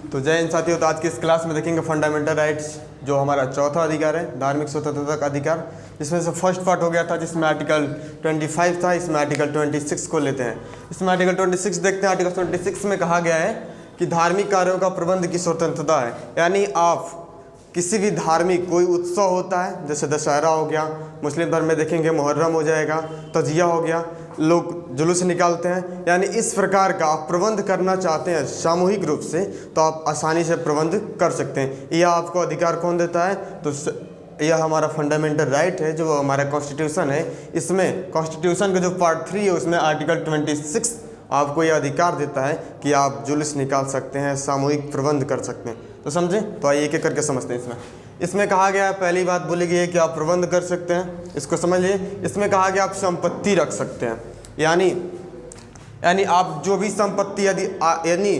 तो जय हिंद साथियों। तो आज की इस क्लास में देखेंगे फंडामेंटल राइट्स, जो हमारा चौथा अधिकार है, धार्मिक स्वतंत्रता का अधिकार, जिसमें से फर्स्ट पार्ट हो गया था जिसमें आर्टिकल 25 था। इसमें आर्टिकल 26 को लेते हैं। इसमें आर्टिकल 26 देखते हैं। आर्टिकल 26 में कहा गया है कि धार्मिक कार्यों का प्रबंध की स्वतंत्रता है। यानी आप किसी भी धार्मिक कोई उत्सव होता है, जैसे दशहरा हो गया, मुस्लिम धर्म में देखेंगे मुहर्रम हो जाएगा, तजिया हो गया, लोग जुलूस निकालते हैं, यानी इस प्रकार का आप प्रबंध करना चाहते हैं सामूहिक रूप से, तो आप आसानी से प्रबंध कर सकते हैं। यह आपको अधिकार कौन देता है? तो यह हमारा फंडामेंटल राइट है, जो हमारा कॉन्स्टिट्यूशन है। इसमें कॉन्स्टिट्यूशन का जो पार्ट 3 है उसमें आर्टिकल 26 आपको यह अधिकार देता है कि आप जुलूस निकाल सकते हैं, सामूहिक प्रबंध कर सकते हैं। तो समझें? तो आइए एक एक करके समझते हैं। इसमें कहा गया है, पहली बात बोली गई है कि आप प्रबंध कर सकते हैं। इसको समझ लीजिए। इसमें कहा गया आप संपत्ति रख सकते हैं, यानी आप जो भी संपत्ति यानी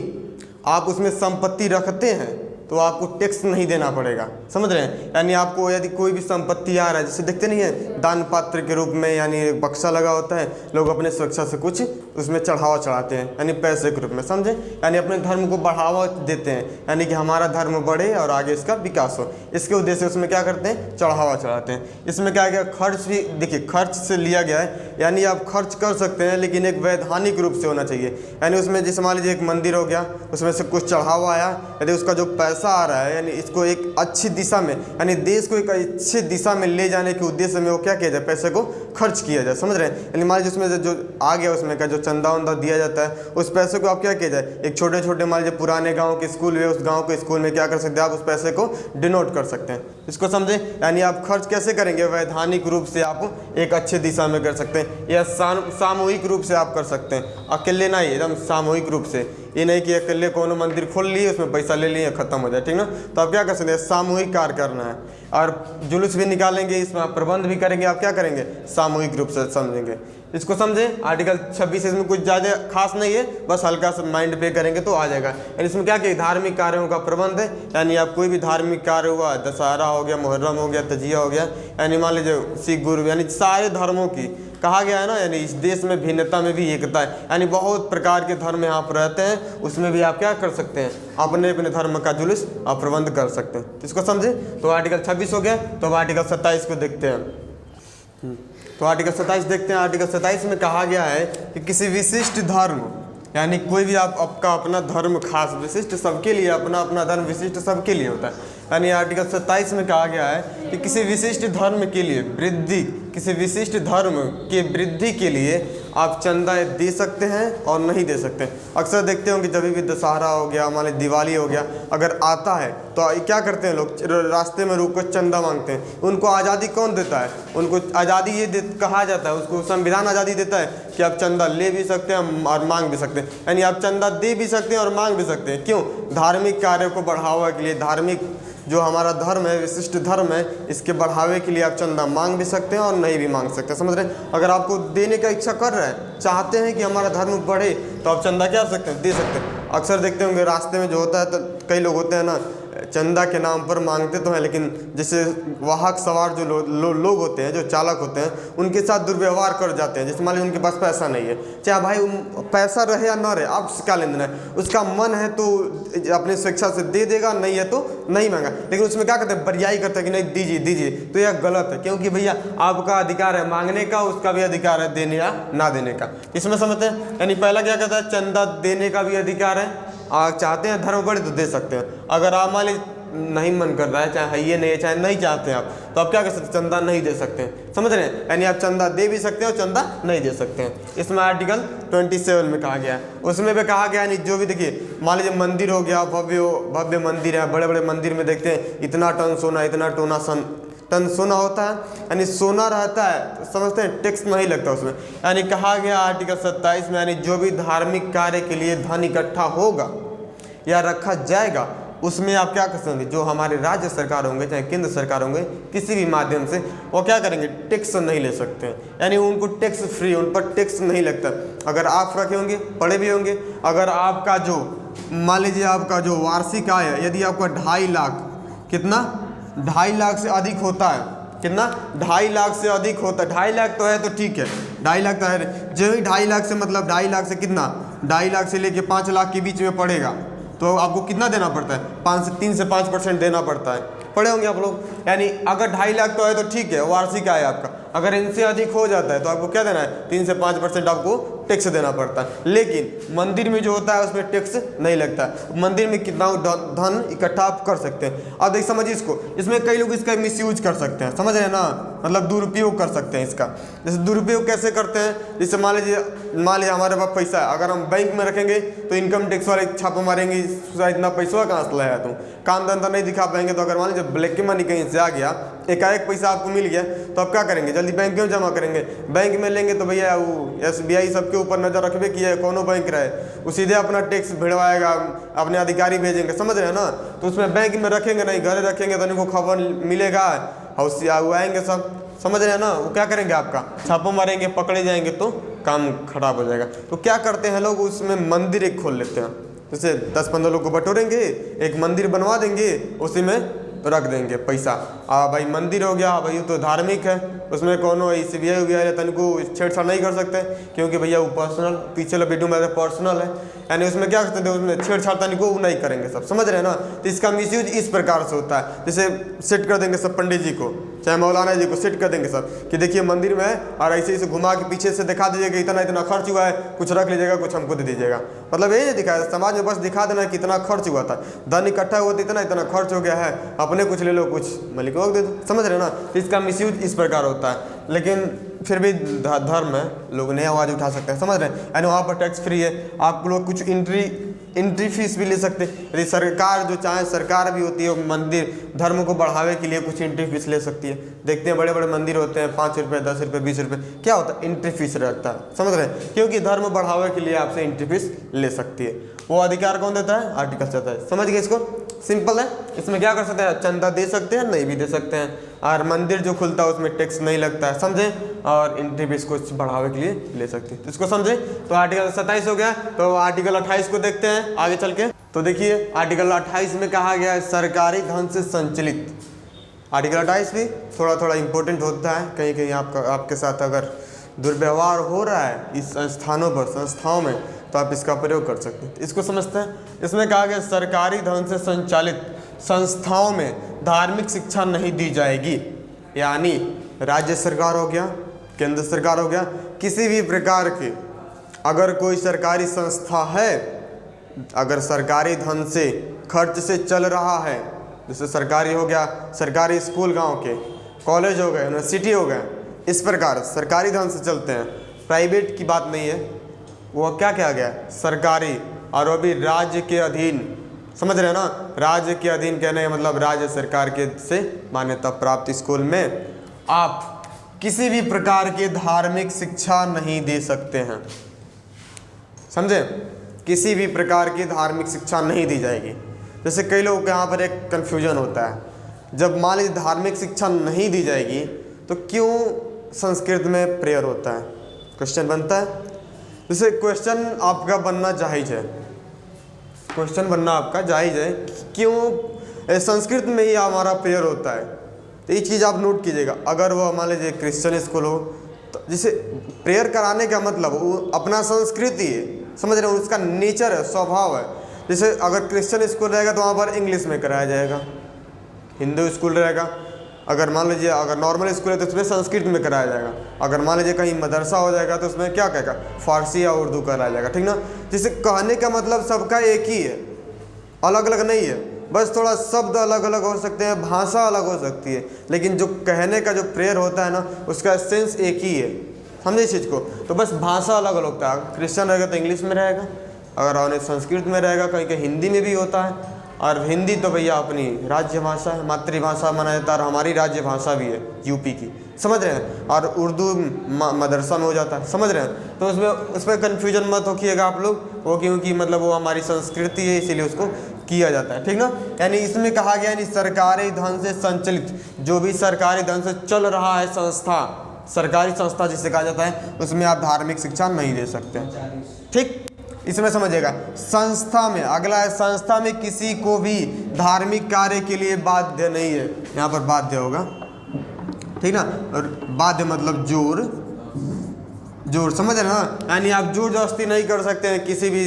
आप उसमें संपत्ति रखते हैं तो आपको टैक्स नहीं देना पड़ेगा। समझ रहे हैं? यानी आपको यदि कोई भी संपत्ति आ रहा है, जैसे देखते नहीं है दान पात्र के रूप में, यानी एक बक्सा लगा होता है, लोग अपने स्वेच्छा से कुछ उसमें चढ़ावा चढ़ाते हैं, यानी पैसे के रूप में। समझे? यानी अपने धर्म को बढ़ावा देते हैं, यानी कि हमारा धर्म बढ़े और आगे इसका विकास हो, इसके उद्देश्य से उसमें क्या करते हैं? चढ़ावा चढ़ाते हैं। इसमें क्या गया? खर्च भी देखिए, खर्च से लिया गया है, यानी आप खर्च कर सकते हैं लेकिन एक वैधानिक रूप से होना चाहिए। यानी उसमें जैसे मान लीजिए एक मंदिर हो गया, उसमें से कुछ चढ़ावा आया, यदि उसका जो पैसा आ रहा है, यानी इसको एक अच्छी दिशा में, यानी देश को एक अच्छी दिशा में ले जाने के उद्देश्य में वो क्या किया जाए? पैसे को खर्च किया जाए। समझ रहे हैं? यानी मान लीजिए उसमें जो आ गया, उसमें का जो चंदा वंदा दिया जाता है, उस पैसे को आप क्या किया जाए? एक छोटे छोटे मान लीजिए पुराने गाँव के स्कूल है, उस गाँव के स्कूल में क्या कर सकते हैं? आप उस पैसे को डिनोट कर सकते हैं। इसको समझे? यानी आप खर्च कैसे करेंगे? वैधानिक रूप से आप एक अच्छे दिशा में कर सकते हैं, या सामूहिक रूप से आप कर सकते हैं। अकेले नहीं, एकदम सामूहिक रूप से। ये नहीं कि अकेले कोनो मंदिर खोल लिए, उसमें पैसा ले लिए, खत्म हो जाए, ठीक ना? तो आप क्या कर सकते हैं? सामूहिक कार्य करना है। और जुलूस भी निकालेंगे, इसमें आप प्रबंध भी करेंगे, आप क्या करेंगे? सामूहिक रूप से समझेंगे। इसको समझें? आर्टिकल 26 इसमें कुछ ज़्यादा खास नहीं है, बस हल्का सा माइंड पे करेंगे तो आ जाएगा। यानी इसमें क्या किया? धार्मिक कार्यों का प्रबंध है। यानी आप कोई भी धार्मिक कार्य हुआ, दशहरा हो गया, मुहर्रम हो गया, तजिया हो गया, यानी मान लीजिए सिख गुरु, यानी सारे धर्मों की कहा गया है ना, यानी इस देश में भिन्नता में भी एकता है, यानी बहुत प्रकार के धर्म यहाँ पर रहते हैं, उसमें भी आप क्या कर सकते हैं? अपने अपने धर्म का जुलूस आप प्रबंध कर सकते हैं। इसको समझे? तो आर्टिकल 26 हो गया। तो अब आर्टिकल 27 को देखते हैं। तो आर्टिकल 27 देखते हैं। आर्टिकल 27 में कहा गया है कि किसी विशिष्ट धर्म, यानी कोई भी आपका अपना धर्म खास विशिष्ट, सबके लिए अपना अपना धर्म विशिष्ट सबके लिए होता है। यानी आर्टिकल 27 में कहा गया है कि किसी विशिष्ट धर्म के लिए वृद्धि, किसी विशिष्ट धर्म के वृद्धि के लिए आप चंदा दे सकते हैं और नहीं दे सकते। अक्सर देखते होंगे जब भी दशहरा हो गया, मान लीजिए दिवाली हो गया, अगर आता है तो क्या करते हैं लोग? रास्ते में रुक कर चंदा मांगते हैं। उनको आज़ादी कौन देता है? उनको आज़ादी ये कहा जाता है, उसको संविधान आज़ादी देता है कि आप चंदा ले भी सकते हैं और मांग भी सकते हैं। यानी आप चंदा दे भी सकते हैं और मांग भी सकते हैं। क्यों? धार्मिक कार्यों को बढ़ावा के लिए, धार्मिक जो हमारा धर्म है, विशिष्ट धर्म है, इसके बढ़ावे के लिए आप चंदा मांग भी सकते हैं और नहीं भी मांग सकते हैं। समझ रहे हैं? अगर आपको देने का इच्छा कर रहा है, चाहते हैं कि हमारा धर्म बढ़े, तो आप चंदा क्या कर सकते हैं? दे सकते हैं। अक्सर देखते होंगे रास्ते में जो होता है, तो कई लोग होते हैं ना, चंदा के नाम पर मांगते तो हैं, लेकिन जैसे वाहक सवार जो लोग होते हैं, जो चालक होते हैं, उनके साथ दुर्व्यवहार कर जाते हैं। जैसे मान लीजिए उनके पास पैसा नहीं है, चाहे भाई पैसा रहे या ना रहे, आप क्या लेना है? उसका मन है तो अपनी स्वेच्छा से दे देगा, नहीं है तो नहीं मांगा। लेकिन उसमें क्या करते हैं? बरियाई करते हैं कि नहीं दीजिए दीजिए। तो यह गलत है, क्योंकि भैया आपका अधिकार है मांगने का, उसका भी अधिकार है देने या ना देने का। इसमें समझते हैं? यानी पहला क्या कहता है? चंदा देने का भी अधिकार है। आप चाहते हैं धर्म बढ़े तो दे सकते हैं। अगर आप मान लीजिए नहीं मन कर रहा है, चाहे ये नहीं है, चाहे नहीं चाहते हैं आप, तो आप क्या कर सकते हैं? चंदा नहीं दे सकते हैं। समझ रहे हैं? यानी आप चंदा दे भी सकते हैं और चंदा नहीं दे सकते हैं। इसमें आर्टिकल 27 में कहा गया है। उसमें भी कहा गया है, जो भी देखिए मान लीजिए मंदिर हो गया, भव्य मंदिर है, बड़े बड़े मंदिर में देखते हैं इतना टन सोना, इतना टन सोना होता है, यानी सोना रहता है, तो समझते हैं टैक्स नहीं लगता उसमें। यानी कहा गया आर्टिकल 27 में, यानी जो भी धार्मिक कार्य के लिए धन इकट्ठा होगा या रखा जाएगा, उसमें आप क्या कर सकते? जो हमारे राज्य सरकार होंगे, चाहे केंद्र सरकार होंगे, किसी भी माध्यम से वो क्या करेंगे? टैक्स नहीं ले सकते हैं। यानी उनको टैक्स फ्री, उन पर टैक्स नहीं लगता। अगर आप रखे होंगे, पढ़े भी होंगे, अगर आपका जो मान लीजिए आपका जो वार्षिक आय है, यदि आपका 2.5 लाख, कितना 2.5 लाख से अधिक होता है, कितना 2.5 लाख से अधिक होता है, 2.5 लाख तो है तो ठीक है, 2.5 लाख तो है, जो ही 2.5 लाख से मतलब 2.5 लाख से कितना 2.5 लाख से लेके 5 लाख के बीच में पड़ेगा, तो आपको कितना देना पड़ता है, 3 से 5% देना पड़ता है। पढ़े होंगे आप लोग। यानी अगर 2.5 लाख तो है तो ठीक है, वार्षिक आय आपका। अगर इनसे अधिक हो जाता है तो आपको क्या देना है, 3 से 5% आपको टैक्स देना पड़ता है। लेकिन मंदिर में जो होता है उसमें टैक्स नहीं लगता है। मंदिर में कितना धन इकट्ठा आप कर सकते हैं। अब देख समझिए इसको, इसमें कई लोग इसका मिसयूज कर सकते हैं, समझ रहे हैं ना, मतलब दुरुपयोग कर सकते हैं इसका। जैसे दुरुपयोग कैसे करते हैं, जैसे मान लीजिए हमारे पास पैसा है, अगर हम बैंक में रखेंगे तो इनकम टैक्स वाले छापा मारेंगे, इतना पैसा कहाँ से लाया तुम, काम धंधा नहीं दिखा पाएंगे। तो अगर मान लीजिए ब्लैक मनी कहीं से आ गया, एकाएक पैसा आपको मिल गया, तो आप क्या करेंगे, जल्दी बैंक में जमा करेंगे। बैंक में लेंगे तो भैया वो SBI सबके ऊपर नजर रखबे किया, कोनो बैंक रहे वो सीधे अपना टैक्स भिड़वाएगा, अपने अधिकारी भेजेंगे, समझ रहे हैं ना। तो उसमें बैंक में रखेंगे नहीं, घर रखेंगे तो उनको खबर मिलेगा, वो आएंगे सब, समझ रहे हैं ना। वो क्या करेंगे, आपका छापा मारेंगे, पकड़े जाएंगे तो काम खराब हो जाएगा। तो क्या करते हैं लोग, उसमें मंदिर एक खोल लेते हैं। जैसे 10-15 लोग को बटोरेंगे, एक मंदिर बनवा देंगे, उसी में रख देंगे पैसा। भाई मंदिर हो गया, भाई तो धार्मिक है, उसमें कोनो SBI हो गया तनिको छेड़छाड़ नहीं कर सकते, क्योंकि भैया वो पर्सनल, पीछे लो वीडियो में पर्सनल है, यानी उसमें क्या करते हैं, उसमें छेड़छाड़ तनिको वो नहीं करेंगे सब, समझ रहे हैं ना। तो इसका मिसयूज इस प्रकार से होता है, जैसे सेट कर देंगे सब पंडित जी को, चाहे मौलाना जी को सेट कर देंगे सब कि देखिए मंदिर में है, और ऐसे ऐसे घुमा के पीछे से दिखा दीजिएगा इतना इतना खर्च हुआ है, कुछ रख लीजिएगा, कुछ हमको दे दीजिएगा। मतलब यही दिखाया समाज में, बस दिखा देना कितना खर्च हुआ था, धन इकट्ठा हुआ था, इतना इतना खर्च हो गया है, अपने कुछ ले लो, कुछ मालिक को दे दो, समझ रहे ना। तो इसका मिसयूज इस प्रकार होता है। लेकिन फिर भी धर्म है, लोग नए आवाज़ उठा सकते हैं, समझ रहे हैं। यानी वहाँ पर टैक्स फ्री है, आप लोग कुछ एंट्री फीस भी ले सकते हैं। यदि सरकार जो चाहे, सरकार भी होती है, मंदिर धर्म को बढ़ावे के लिए कुछ एंट्री फीस ले सकती है। देखते हैं बड़े बड़े मंदिर होते हैं, 5 रुपये, 10 रुपये, 20 रुपये, क्या होता है, एंट्री फीस रहता है, समझ रहे हैं। क्योंकि धर्म बढ़ावे के लिए आपसे एंट्री फीस ले सकती है। वो अधिकार कौन देता है, आर्टिकल देता है, समझ गए इसको, सिंपल है। इसमें क्या कर सकते हैं, चंदा दे सकते हैं, नहीं भी दे सकते हैं, और मंदिर जो खुलता है उसमें टैक्स नहीं लगता है, समझे, और एंट्री फीस को बढ़ावे के लिए ले सकते हैं। तो इसको समझे। तो आर्टिकल 27 हो गया। तो आर्टिकल 28 को देखते हैं आगे चल के। तो देखिए आर्टिकल 28 में कहा गया है सरकारी धन से संचालित। आर्टिकल 28 भी थोड़ा थोड़ा इंपॉर्टेंट होता है, कहीं कहीं आपके साथ अगर दुर्व्यवहार हो रहा है इस संस्थानों पर, संस्थाओं में, तो आप इसका प्रयोग कर सकते हैं। इसको समझते हैं। इसमें कहा गया सरकारी धन से संचालित संस्थाओं में धार्मिक शिक्षा नहीं दी जाएगी। यानी राज्य सरकार हो गया, केंद्र सरकार हो गया, किसी भी प्रकार के अगर कोई सरकारी संस्था है, अगर सरकारी धन से खर्च से चल रहा है, जैसे सरकारी हो गया, सरकारी स्कूल गांव के, कॉलेज हो गए, यूनिवर्सिटी हो गए, इस प्रकार सरकारी धन से चलते हैं, प्राइवेट की बात नहीं है, वो क्या कहा गया, सरकारी, और वो भी राज्य के अधीन, समझ रहे हैं ना। राज्य के अधीन कहने का मतलब राज्य सरकार के से मान्यता प्राप्त स्कूल में आप किसी भी प्रकार की धार्मिक शिक्षा नहीं दे सकते हैं, समझे, किसी भी प्रकार की धार्मिक शिक्षा नहीं दी जाएगी। जैसे कई लोगों के यहाँ पर एक कन्फ्यूजन होता है, जब मान लीजिए धार्मिक शिक्षा नहीं दी जाएगी तो क्यों संस्कृत में प्रेयर होता है, क्वेश्चन बनता है। जैसे क्वेश्चन आपका बनना जायज़ है, क्वेश्चन बनना आपका जायज़ है, क्यों संस्कृत में ही हमारा प्रेयर होता है। तो ये चीज़ आप नोट कीजिएगा। अगर वो मान लीजिए क्रिश्चियन स्कूल हो, तो जिसे प्रेयर कराने का मतलब वो अपना संस्कृति है, समझ रहे हो, उसका नेचर है, स्वभाव है। जैसे अगर क्रिश्चियन स्कूल रहेगा तो वहाँ पर इंग्लिश में कराया जाएगा, हिंदू स्कूल रहेगा, अगर मान लीजिए अगर नॉर्मल स्कूल है तो उसमें संस्कृत में कराया जाएगा, अगर मान लीजिए कहीं मदरसा हो जाएगा तो उसमें क्या कहेगा, फारसी या उर्दू कराया जाएगा, ठीक ना। जिसे कहने का मतलब सबका एक ही है, अलग अलग नहीं है, बस थोड़ा शब्द अलग अलग हो सकते हैं, भाषा अलग हो सकती है, लेकिन जो कहने का जो प्रेयर होता है ना, उसका सेंस एक ही है, समझे इस चीज़ को। तो बस भाषा अलग अलग होता है, क्रिश्चियन रहेगा तो इंग्लिश में रहेगा, अगर और संस्कृत में रहेगा, कहीं कहीं हिंदी में भी होता है, और हिंदी तो भैया अपनी राज्य भाषा है, मातृभाषा माना जाता है, और हमारी राज्य भाषा भी है यूपी की, समझ रहे हैं। और उर्दू मदरसा में हो जाता है, समझ रहे हैं। तो उसमें कन्फ्यूजन मत होइएगा आप लोग, वो क्योंकि मतलब वो हमारी संस्कृति है, इसीलिए उसको किया जाता है, ठीक ना। यानी इसमें कहा गया यानी सरकारी धन से संचालित, जो भी सरकारी धन से चल रहा है संस्था, सरकारी संस्था जिसे कहा जाता है, उसमें आप धार्मिक शिक्षा नहीं दे सकते, ठीक। इसमें समझिएगा, संस्था में, अगला है संस्था में किसी को भी धार्मिक कार्य के लिए बाध्य नहीं है, यहाँ पर बाध्य होगा, ठीक ना। और बाध्य मतलब जोर, समझ रहे ना, यानी आप जोर जबरदस्ती नहीं कर सकते हैं किसी भी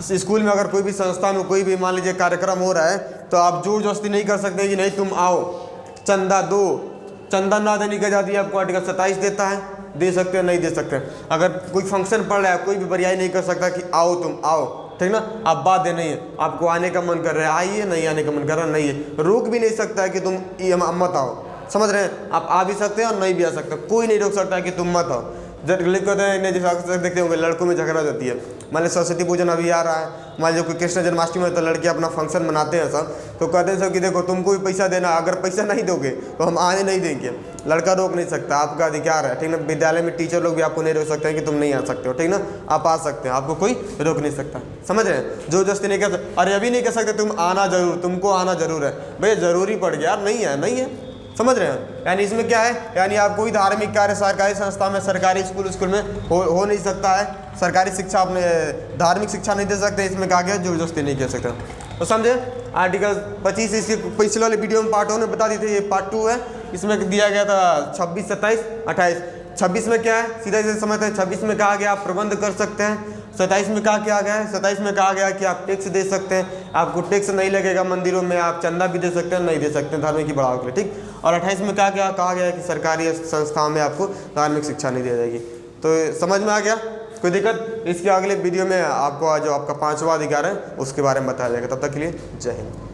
स्कूल में अगर कोई भी संस्था में कोई भी मान लीजिए कार्यक्रम हो रहा है तो आप जोर जबरदस्ती नहीं कर सकते कि नहीं तुम आओ, चंदा दो। चंदा ना देने की आज़ादी आपको आर्टिकल 27 देता है, दे सकते हो नहीं दे सकते। अगर कोई फंक्शन पड़ रहा है कोई भी बरियाई नहीं कर सकता कि आओ तुम आओ, ठीक ना। आप बात दे नहीं है, आपको आने का मन कर रहा है आइए, नहीं आने का मन कर रहा नहीं है, रोक भी नहीं सकता है कि तुम ये मत आओ, समझ रहे हैं। आप आ भी सकते हैं और नहीं भी आ सकते, कोई नहीं रोक सकता है कि तुम मत आओ। कहते हैं जैसे देखते होंगे लड़कों में झगड़ा होती है, मान लीजिए सरस्वती पूजन अभी आ रहा है, मान लीजिए कोई कृष्ण जन्माष्टमी में तो लड़के अपना फंक्शन मनाते हैं सब, तो कहते हैं सब कि देखो तुमको भी पैसा देना, अगर पैसा नहीं दोगे तो हम आने नहीं देंगे। लड़का रोक नहीं सकता, आपका अधिकार है, ठीक ना। विद्यालय में टीचर लोग भी आपको नहीं रोक सकते हैं कि तुम नहीं आ सकते हो, ठीक ना। आप आ सकते हैं, आपको कोई रोक नहीं सकता, समझ रहे हैं। जो जबरदस्ती नहीं कर सकते, अरे अभी नहीं कर सकते तुम आना जरूर, तुमको आना जरूर है, भैया जरूरी पड़ गया, नहीं है नहीं है, समझ रहे हैं। यानी इसमें क्या है, यानी आप कोई धार्मिक कार्य सरकारी संस्था में, सरकारी स्कूल में हो नहीं सकता है, सरकारी शिक्षा अपने धार्मिक शिक्षा नहीं दे सकते, इसमें कहा गया जोर जबरदस्ती नहीं कर सकते। तो समझे आर्टिकल 25 इसके पिछले वाले वीडियो में पार्ट 1 में बता दी थी, ये पार्ट 2 है, इसमें दिया गया था 26, 27, 28। 26 में क्या है सीधा सीधा समझते हैं, 26 में कहा गया आप प्रबंध कर सकते हैं, 27 में कहा क्या गया है, 27 में कहा गया कि आप टैक्स दे सकते हैं, आपको टैक्स नहीं लगेगा मंदिरों में, आप चंदा भी दे सकते हैं, नहीं दे सकते हैं धार्मिक की बढ़ावा के लिए, ठीक। और 28 में कहा गया कि सरकारी संस्थाओं में आपको धार्मिक शिक्षा नहीं दी जाएगी। तो समझ में आ गया, कोई दिक्कत। इसके अगले वीडियो में आपको जो आपका 5वां अधिकार है उसके बारे में बताया जाएगा। तब तक के लिए जय हिंद।